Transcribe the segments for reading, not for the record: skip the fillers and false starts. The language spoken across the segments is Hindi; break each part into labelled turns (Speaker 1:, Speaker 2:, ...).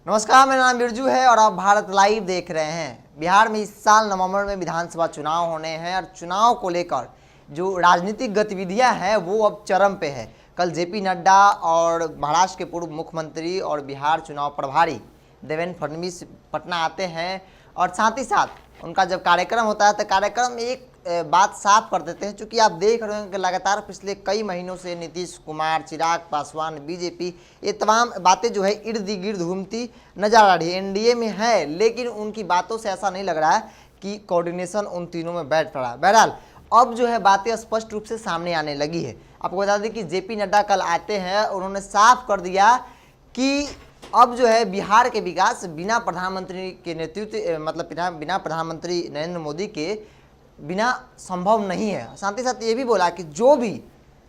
Speaker 1: नमस्कार, मेरा नाम बिरजू है और आप भारत लाइव देख रहे हैं। बिहार में इस साल नवंबर में विधानसभा चुनाव होने हैं और चुनाव को लेकर जो राजनीतिक गतिविधियां हैं वो अब चरम पे है। कल जेपी नड्डा और महाराष्ट्र के पूर्व मुख्यमंत्री और बिहार चुनाव प्रभारी देवेंद्र फडणवीस पटना आते हैं और साथ ही साथ उनका जब कार्यक्रम होता है तो कार्यक्रम में एक बात साफ कर देते हैं। चूँकि आप देख रहे हैं कि लगातार पिछले कई महीनों से नीतीश कुमार, चिराग पासवान, बीजेपी, ये तमाम बातें जो है इर्द गिर्द घूमती नजर आ रही है। एनडीए में है लेकिन उनकी बातों से ऐसा नहीं लग रहा है कि कोऑर्डिनेशन उन तीनों में बैठ पड़ा है। बहरहाल अब जो है बातें स्पष्ट रूप से सामने आने लगी है। आपको बता दें कि जेपी नड्डा कल आते हैं, उन्होंने साफ कर दिया कि अब जो है बिहार के विकास बिना प्रधानमंत्री के नेतृत्व बिना प्रधानमंत्री नरेंद्र मोदी के बिना संभव नहीं है। साथ ही साथ ये भी बोला कि जो भी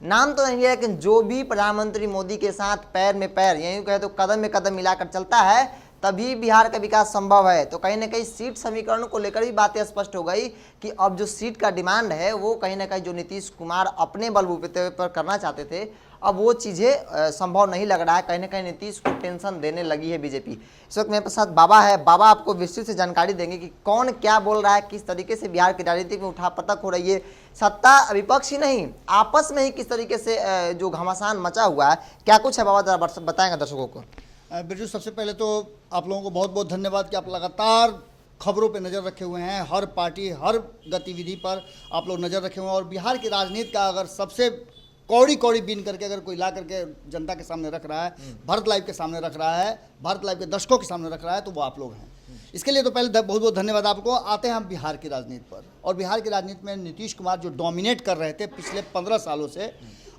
Speaker 1: नाम तो नहीं है लेकिन जो भी प्रधानमंत्री मोदी के साथ पैर में पैर, यही कहे तो कदम में कदम मिलाकर चलता है तभी बिहार का विकास संभव है। तो कहीं ना कहीं सीट समीकरण को लेकर भी बातें स्पष्ट हो गई कि अब जो सीट का डिमांड है वो कहीं ना कहीं जो नीतीश कुमार अपने बलबूते पर करना चाहते थे अब वो चीज़ें संभव नहीं लग रहा है। कहीं ना कहीं नीतीश को टेंशन देने लगी है बीजेपी। इस वक्त मेरे साथ बाबा है। बाबा आपको विस्तृत से जानकारी देंगे कि कौन क्या बोल रहा है, किस तरीके से बिहार की राजनीति में उठापटक हो रही है। सत्ता विपक्ष ही नहीं, आपस में ही किस तरीके से जो घमासान मचा हुआ है, क्या कुछ है बाबा, जरा बताएंगे दर्शकों को।
Speaker 2: बिरजू, सबसे पहले तो आप लोगों को बहुत बहुत धन्यवाद कि आप लगातार खबरों पे नज़र रखे हुए हैं। हर पार्टी, हर गतिविधि पर आप लोग नज़र रखे हुए हैं और बिहार की राजनीति का अगर सबसे कौड़ी बीन करके अगर कोई ला करके जनता के सामने रख रहा है, भारत लाइव के सामने रख रहा है, भारत लाइव के दर्शकों के सामने रख रहा है, तो वो आप लोग हैं। इसके लिए तो पहले बहुत बहुत धन्यवाद आपको। आते हैं हम बिहार की राजनीति पर। और बिहार की राजनीति में नीतीश कुमार जो डोमिनेट कर रहे थे पिछले 15 सालों से,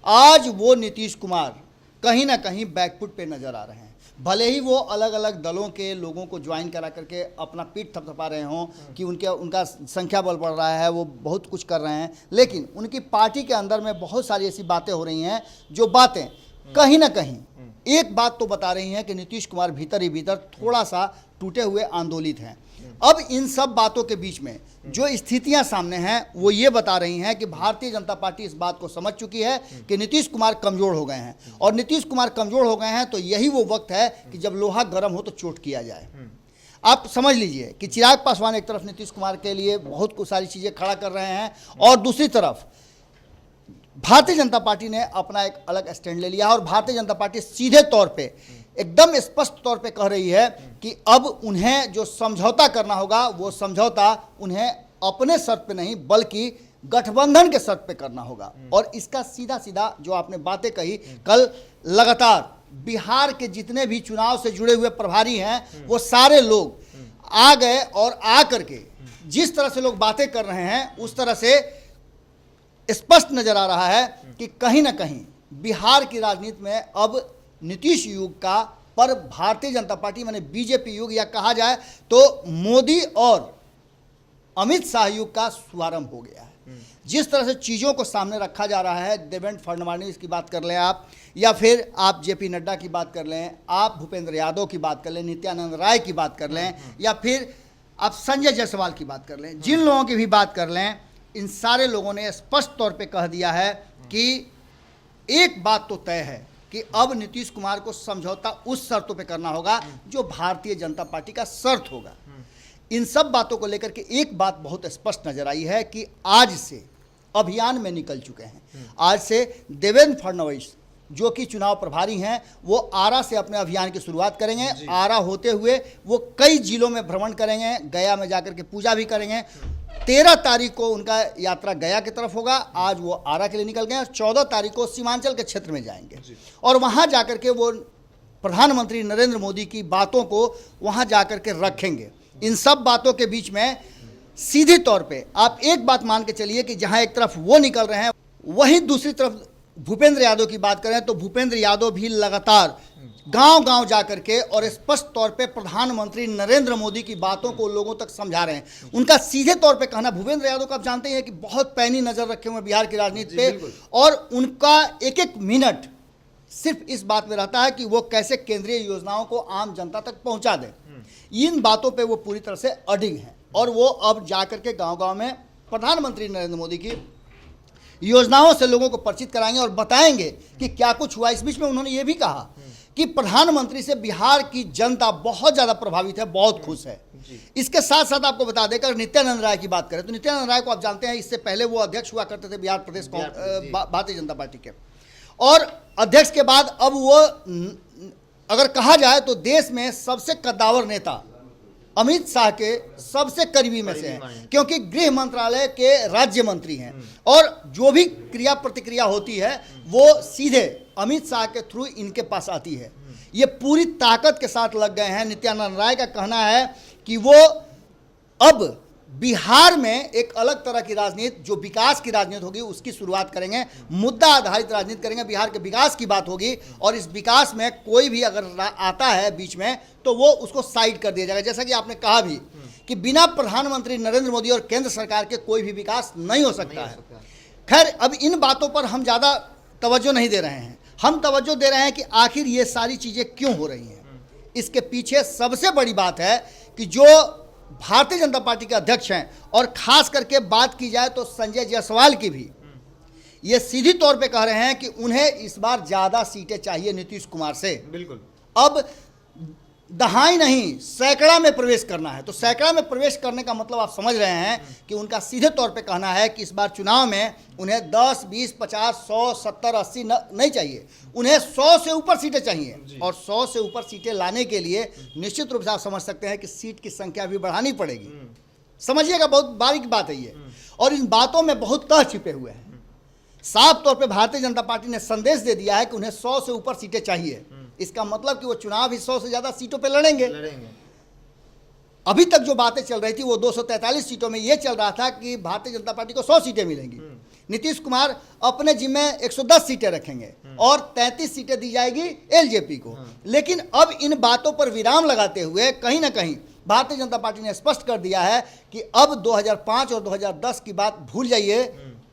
Speaker 2: आज वो नीतीश कुमार कहीं ना कहीं बैकफुट पे नज़र आ रहे हैं। भले ही वो अलग अलग दलों के लोगों को ज्वाइन करा करके अपना पीठ थपथपा रहे हों कि उनका संख्या बल बढ़ रहा है, वो बहुत कुछ कर रहे हैं, लेकिन उनकी पार्टी के अंदर में बहुत सारी ऐसी बातें हो रही हैं जो बातें कहीं ना कहीं एक बात तो बता रही हैं कि नीतीश कुमार भीतर ही भीतर थोड़ा सा टूटे हुए आंदोलित हैं। अब इन सब बातों के बीच में जो स्थितियां सामने हैं वो ये बता रही हैं कि भारतीय जनता पार्टी इस बात को समझ चुकी है कि नीतीश कुमार कमज़ोर हो गए हैं। और नीतीश कुमार कमज़ोर हो गए हैं तो यही वो वक्त है कि जब लोहा गर्म हो तो चोट किया जाए। आप समझ लीजिए कि चिराग पासवान एक तरफ नीतीश कुमार के लिए बहुत कुछ सारी चीज़ें खड़ा कर रहे हैं और दूसरी तरफ भारतीय जनता पार्टी ने अपना एक अलग स्टैंड ले लिया और भारतीय जनता पार्टी सीधे तौर पे एकदम स्पष्ट तौर पे कह रही है कि अब उन्हें जो समझौता करना होगा वो समझौता उन्हें अपने शर्त पे नहीं बल्कि गठबंधन के शर्त पे करना होगा। और इसका सीधा सीधा जो आपने बातें कही, कल लगातार बिहार के जितने भी चुनाव से जुड़े हुए प्रभारी हैं वो सारे लोग आ गए और आ करके जिस तरह से लोग बातें कर रहे हैं उस तरह से स्पष्ट नजर आ रहा है कि कहीं ना कहीं बिहार की राजनीति में अब नीतीश युग का पर भारतीय जनता पार्टी माने बीजेपी युग या कहा जाए तो मोदी और अमित शाह युग का शुभारंभ हो गया है। जिस तरह से चीज़ों को सामने रखा जा रहा है, देवेंद्र फडणवीस की बात कर लें आप, या फिर आप जेपी नड्डा की बात कर लें, आप भूपेंद्र यादव की बात कर लें, नित्यानंद राय की बात कर लें, या फिर आप संजय जायसवाल की बात कर लें, जिन लोगों की भी बात कर लें, इन सारे लोगों ने स्पष्ट तौर पे कह दिया है कि एक बात तो तय है कि अब नीतीश कुमार को समझौता उस शर्तों पे करना होगा जो भारतीय जनता पार्टी का शर्त होगा। इन सब बातों को लेकर के एक बात बहुत स्पष्ट नजर आई है कि आज से अभियान में निकल चुके हैं। आज से देवेंद्र फडणवीस जो कि चुनाव प्रभारी हैं वो आरा से अपने अभियान की शुरुआत करेंगे। आरा होते हुए वो कई जिलों में भ्रमण करेंगे, गया में जाकर के पूजा भी करेंगे। 13 तारीख को उनका यात्रा गया की तरफ होगा, आज वो आरा के लिए निकल गए और 14 तारीख को सीमांचल के क्षेत्र में जाएंगे और वहां जाकर के वो प्रधानमंत्री नरेंद्र मोदी की बातों को वहां जाकर के रखेंगे। इन सब बातों के बीच में सीधी तौर पे आप एक बात मान के चलिए कि जहां एक तरफ वो निकल रहे हैं वहीं दूसरी तरफ भूपेंद्र यादव की बात करें तो भूपेंद्र यादव भी लगातार गांव-गांव जाकर के और स्पष्ट तौर पे प्रधानमंत्री नरेंद्र मोदी की बातों को लोगों तक समझा रहे हैं। उनका सीधे तौर पे कहना, भूपेंद्र यादव को आप जानते हैं कि बहुत पैनी नजर रखे हुए बिहार की राजनीति पे और उनका एक एक मिनट सिर्फ इस बात में रहता है कि वो कैसे केंद्रीय योजनाओं को आम जनता तक पहुंचा दें। इन बातों पे वो पूरी तरह से अडिग हैं और वो अब जाकर के गांव-गांव में प्रधानमंत्री नरेंद्र मोदी की योजनाओं से लोगों को परिचित कराएंगे और बताएंगे कि क्या कुछ हुआ। इस बीच में उन्होंने ये भी कहा कि प्रधानमंत्री से बिहार की जनता बहुत ज़्यादा प्रभावित है, बहुत खुश है। इसके साथ साथ आपको बता दें, अगर नित्यानंद राय की बात करें तो नित्यानंद राय को आप जानते हैं, इससे पहले वो अध्यक्ष हुआ करते थे बिहार प्रदेश भारतीय जनता पार्टी के, और अध्यक्ष के बाद अब वो अगर कहा जाए तो देश में सबसे कद्दावर नेता अमित शाह के सबसे करीबी में से हैं, क्योंकि गृह मंत्रालय के राज्य मंत्री हैं और जो भी क्रिया प्रतिक्रिया होती है वो सीधे अमित शाह के थ्रू इनके पास आती है। ये पूरी ताकत के साथ लग गए हैं। नित्यानंद राय का कहना है कि वो अब बिहार में एक अलग तरह की राजनीति, जो विकास की राजनीति होगी उसकी शुरुआत करेंगे, मुद्दा आधारित राजनीति करेंगे, बिहार के विकास की बात होगी और इस विकास में कोई भी अगर आता है बीच में तो वो उसको साइड कर दिया जाएगा। जैसा कि आपने कहा भी कि बिना प्रधानमंत्री नरेंद्र मोदी और केंद्र सरकार के कोई भी विकास नहीं हो सकता है। खैर, अब इन बातों पर हम ज़्यादा तवज्जो नहीं दे रहे हैं, हम तवज्जो दे रहे हैं कि आखिर ये सारी चीज़ें क्यों हो रही हैं। इसके पीछे सबसे बड़ी बात है कि जो भारतीय जनता पार्टी के अध्यक्ष हैं, और खास करके बात की जाए तो संजय जायसवाल की भी, ये सीधी तौर पे कह रहे हैं कि उन्हें इस बार ज़्यादा सीटें चाहिए नीतीश कुमार से। बिल्कुल, अब दहाई नहीं, सैकड़ा में प्रवेश करना है। तो सैकड़ा में प्रवेश करने का मतलब आप समझ रहे हैं कि उनका सीधे तौर पे कहना है कि इस बार चुनाव में उन्हें 10, 20, 50, 100, 70, 80 नहीं चाहिए, उन्हें 100 से ऊपर सीटें चाहिए। और 100 से ऊपर सीटें लाने के लिए निश्चित रूप से आप समझ सकते हैं कि सीट की संख्या भी बढ़ानी पड़ेगी। समझिएगा, बहुत बारीक बात है ये, और इन बातों में बहुत तह छिपे हुए हैं। साफ तौर पे भारतीय जनता पार्टी ने संदेश दे दिया है कि उन्हें 100 से ऊपर सीटें चाहिए। इसका मतलब कि वो चुनाव ही 100 से ज़्यादा सीटों पे लड़ेंगे। अभी तक जो बातें चल रही थी वो 243 सीटों में ये चल रहा था कि भारतीय जनता पार्टी को 100 सीटें मिलेंगी। नीतीश कुमार अपने जिम्मे 110 सीटें रखेंगे और 33 सीटें दी जाएगी एलजेपी को। लेकिन अब इन बातों पर विराम लगाते हुए कहीं ना कहीं भारतीय जनता पार्टी ने स्पष्ट कर दिया है कि अब 2005 और 2010 की बात भूल जाइए।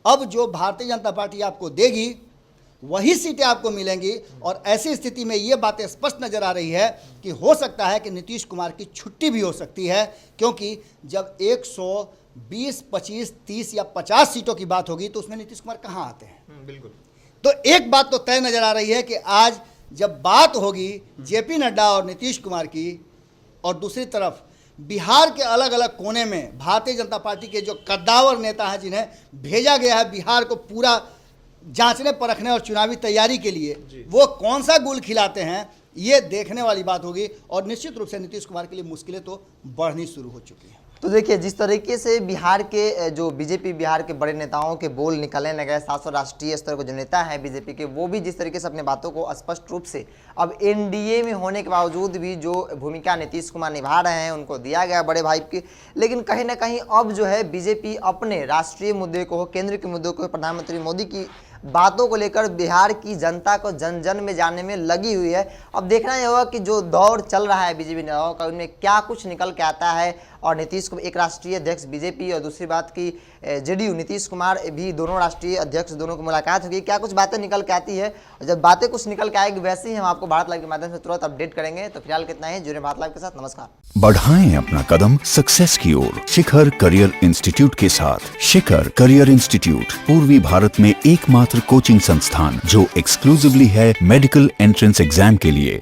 Speaker 2: अब जो भारतीय जनता पार्टी आपको देगी वही सीटें आपको मिलेंगी। और ऐसी स्थिति में ये बातें स्पष्ट नजर आ रही है कि हो सकता है कि नीतीश कुमार की छुट्टी भी हो सकती है, क्योंकि जब 120, 25, 30 या 50 सीटों की बात होगी तो उसमें नीतीश कुमार कहाँ आते हैं। बिल्कुल, तो एक बात तो तय नजर आ रही है कि आज जब बात होगी जेपी नड्डा और नीतीश कुमार की, और दूसरी तरफ बिहार के अलग अलग कोने में भारतीय जनता पार्टी के जो कद्दावर नेता हैं, जिन्हें भेजा गया है बिहार को पूरा जांचने परखने और चुनावी तैयारी के लिए, वो कौन सा गुल खिलाते हैं, ये देखने वाली बात होगी। और निश्चित रूप से नीतीश कुमार के लिए मुश्किलें तो बढ़नी शुरू हो चुकी हैं।
Speaker 1: तो देखिए, जिस तरीके से बिहार के जो बीजेपी बिहार के बड़े नेताओं के बोल निकलने लगे, साथ राष्ट्रीय स्तर के जो नेता हैं बीजेपी के, वो भी जिस तरीके से अपने बातों को स्पष्ट रूप से अब एनडीए में होने के बावजूद भी जो भूमिका नीतीश कुमार निभा रहे हैं उनको दिया गया बड़े भाई की। लेकिन कहीं ना कहीं अब जो है बीजेपी अपने राष्ट्रीय मुद्दे को, केंद्र के मुद्दों को, प्रधानमंत्री मोदी की बातों को लेकर बिहार की जनता को जन जन में जाने में लगी हुई है। अब देखना ये होगा कि जो दौर चल रहा है बीजेपी नेताओं का, उनमें क्या कुछ निकल के आता है। और नीतीश कुमार एक राष्ट्रीय अध्यक्ष बीजेपी और दूसरी बात की जेडीयू नीतीश कुमार भी दोनों राष्ट्रीय अध्यक्ष, दोनों की मुलाकात होगी, क्या कुछ बातें निकल के आती है। और जब बातें कुछ निकल के आएगी वैसे ही हम आपको भारत लाइव के माध्यम से तुरंत अपडेट करेंगे। तो फिलहाल कितना ही, जुड़े भारत लाइव के साथ। नमस्कार।
Speaker 3: बढ़ाएं अपना कदम सक्सेस की ओर शिखर करियर इंस्टीट्यूट के साथ। शिखर करियर इंस्टीट्यूट पूर्वी भारत में एकमात्र कोचिंग संस्थान जो एक्सक्लूसिवली है मेडिकल एंट्रेंस एग्जाम के लिए।